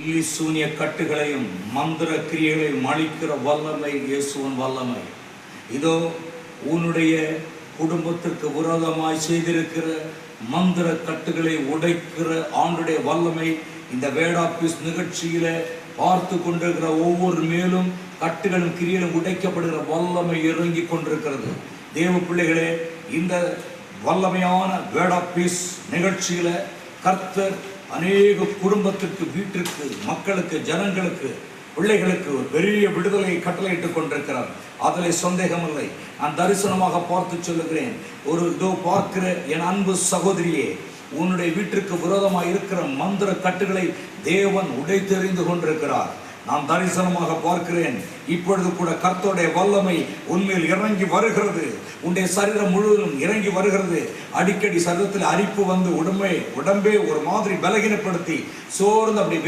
பில்லி சூனிய கட்டுகளையும் மந்திர கிரியைகளையும் அழிக்கிற வல்லமை இயேசுவின் வல்லமை. இதோ உன்னுடைய குடும்பத்திற்கு விரோதமாய் செய்திருக்கிற மந்திர கட்டுகளை உடைக்கிற ஆண்டுடைய வல்லமை இந்த வேட் ஆஃப் பீஸ் நிகழ்ச்சியில பார்த்து கொண்டிருக்கிற ஒவ்வொரு மேலும் கட்டுகளும் கிரியைகளும் உடைக்கப்படுகிற வல்லமை இறங்கி கொண்டிருக்கிறது. தேவ பிள்ளைகளே, இந்த வல்லமையான வேட் ஆஃப் பீஸ் நிகழ்ச்சியில கர்த்தர் அநேக குடும்பத்திற்கு, வீட்டிற்கு, மக்களுக்கு, ஜனங்களுக்கு, பிள்ளைகளுக்கு ஒரு பெரிய விடுதலையை கட்டளையிட்டுக் கொண்டிருக்கிறார். அதில் சந்தேகமில்லை. நான் தரிசனமாக பார்த்து சொல்லுகிறேன், இதோ பார்க்கிற என் அன்பு சகோதரியே, உன்னுடைய வீட்டிற்கு விரோதமாக இருக்கிற மந்திர கட்டுகளை தேவன் உடைத்தெறிந்து கொண்டிருக்கிறார். நான் தரிசனமாக பார்க்கிறேன். இப்பொழுது கூட கர்த்தருடைய வல்லமை உண்மையில் இறங்கி வருகிறது. உன்னுடைய சரீரம் முழுவதும் இறங்கி வருகிறது. அடிக்கடி சரீரத்தில் அரிப்பு வந்து உடம்பே ஒரு மாதிரி பலகீனப்படுத்தி சோர்ந்து அப்படி